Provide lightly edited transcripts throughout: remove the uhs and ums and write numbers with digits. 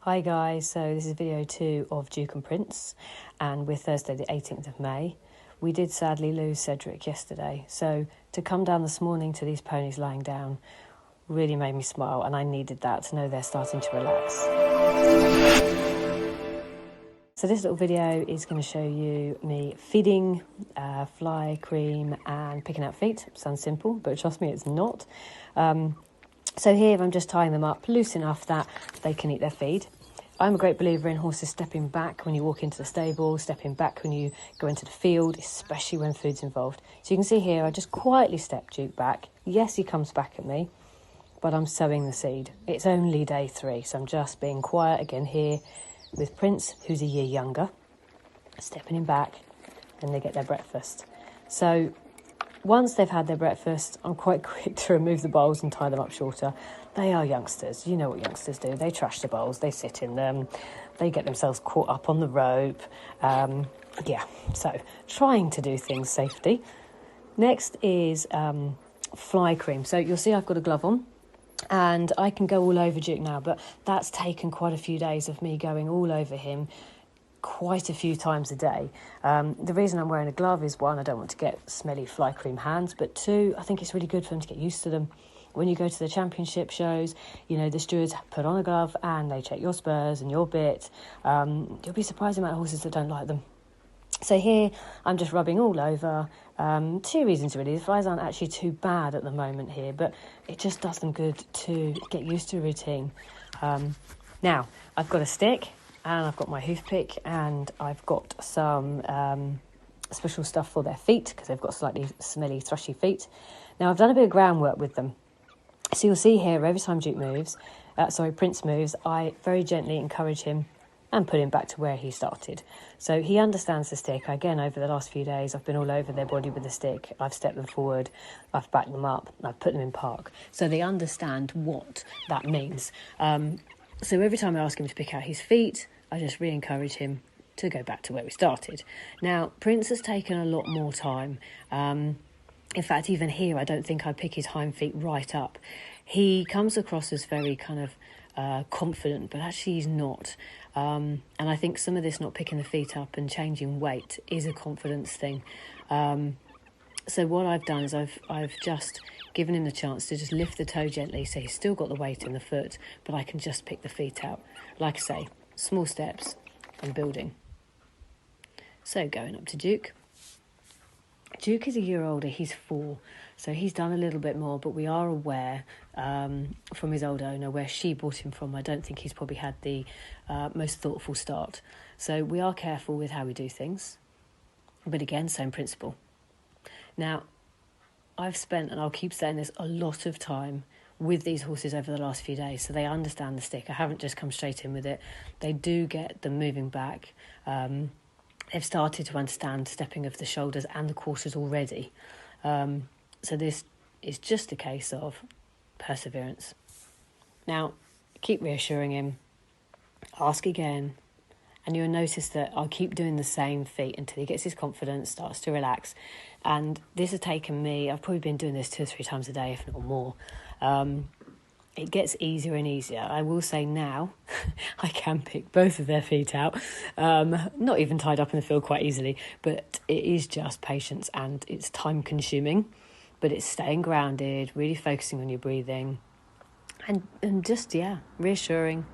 Hi guys, so this is video 2 of Duke and Prince, and we're Thursday the 18th of May. We did sadly lose Cedric yesterday, so to come down this morning to these ponies lying down really made me smile, and I needed that to know they're starting to relax. So this little video is going to show you me feeding, fly, cream and picking out feet. Sounds simple, but trust me, it's not. So here I'm just tying them up loose enough that they can eat their feed. I'm a great believer in horses stepping back when you walk into the stable, stepping back when you go into the field, especially when food's involved. So you can see here I just quietly step Duke back. Yes, he comes back at me, but I'm sowing the seed. It's only day 3, so I'm just being quiet again here with Prince, who's a year younger, stepping him back, and they get their breakfast. So once they've had their breakfast, I'm quite quick to remove the bowls and tie them up shorter. They are youngsters. You know what youngsters do. They trash the bowls. They sit in them. They get themselves caught up on the rope. So trying to do things safely. Next is fly cream. So you'll see I've got a glove on. And I can go all over Duke now, but that's taken quite a few days of me going all over him quite a few times a day. The reason I'm wearing a glove is 1, I don't want to get smelly fly cream hands, but 2, I think it's really good for them to get used to them. When you go to the championship shows, you know, the stewards put on a glove and they check your spurs and your bit. You'll be surprised the amount of horses that don't like them. So here I'm just rubbing all over. 2 reasons really. The flies aren't actually too bad at the moment here, but it just does them good to get used to a routine. Now I've got a stick and I've got my hoof pick and I've got some special stuff for their feet because they've got slightly smelly, thrushy feet. Now I've done a bit of groundwork with them. So you'll see here every time Prince moves, I very gently encourage him and put him back to where he started. So he understands the stick. Again, over the last few days, I've been all over their body with the stick. I've stepped them forward, I've backed them up, I've put them in park. So they understand what that means. So every time I ask him to pick out his feet, I just re-encourage him to go back to where we started. Now, Prince has taken a lot more time. In fact, even here, I don't think I pick his hind feet right up. He comes across as very kind of confident, but actually he's not. And I think some of this not picking the feet up and changing weight is a confidence thing. So what I've done is I've just given him the chance to just lift the toe gently, so he's still got the weight in the foot, but I can just pick the feet out. Like I say, small steps and building. So going up to Duke. Duke is a year older, he's 4, so he's done a little bit more, but we are aware from his old owner where she bought him from. I don't think he's probably had the most thoughtful start. So we are careful with how we do things, but again, same principle. Now, I've spent, and I'll keep saying this, a lot of time with these horses over the last few days, so they understand the stick. I haven't just come straight in with it. They do get them moving back. They've started to understand stepping of the shoulders and the quarters already. So this is just a case of perseverance. Now, keep reassuring him, ask again, and you'll notice that I'll keep doing the same feat until he gets his confidence, starts to relax. And this has taken me, I've probably been doing this 2 or 3 times a day, if not more. It gets easier and easier. I will say now, I can pick both of their feet out. Not even tied up in the field quite easily, but it is just patience and it's time consuming. But it's staying grounded, really focusing on your breathing and just, reassuring.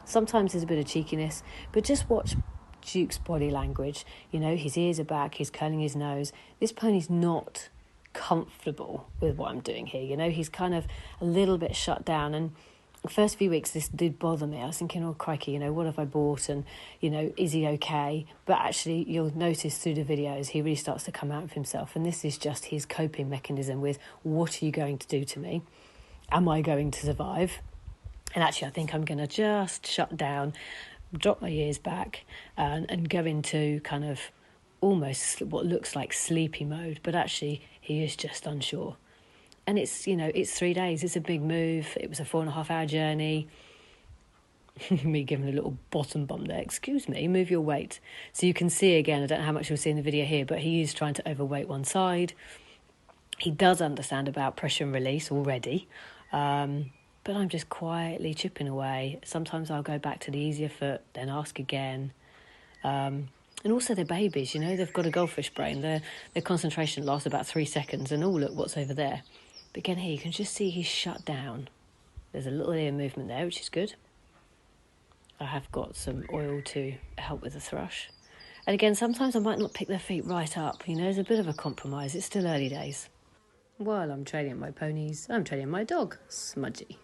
Sometimes there's a bit of cheekiness, but just watch Duke's body language. You know, his ears are back, he's curling his nose. This pony's not comfortable with what I'm doing here. You know, he's kind of a little bit shut down, and the first few weeks this did bother me. I was thinking, oh crikey, you know, what have I bought, and you know, is he okay? But actually you'll notice through the videos he really starts to come out of himself, and this is just his coping mechanism with, what are you going to do to me? Am I going to survive? And actually I think I'm going to just shut down, drop my ears back and go into kind of almost what looks like sleepy mode, but actually he is just unsure. And it's, you know, it's 3 days, it's a big move, it was a 4.5-hour journey. Me giving a little bottom bump there, excuse me, move your weight. So you can see again, I don't know how much you'll see in the video here, but he is trying to overweight one side. He does understand about pressure and release already, but I'm just quietly chipping away. Sometimes I'll go back to the easier foot, then ask again. And also they're babies, you know, they've got a goldfish brain. Their concentration lasts about 3 seconds, and oh, look, what's over there? But again, here you can just see he's shut down. There's a little ear movement there, which is good. I have got some oil to help with the thrush. And again, sometimes I might not pick their feet right up. You know, there's a bit of a compromise. It's still early days. While I'm training my ponies, I'm training my dog, Smudgy.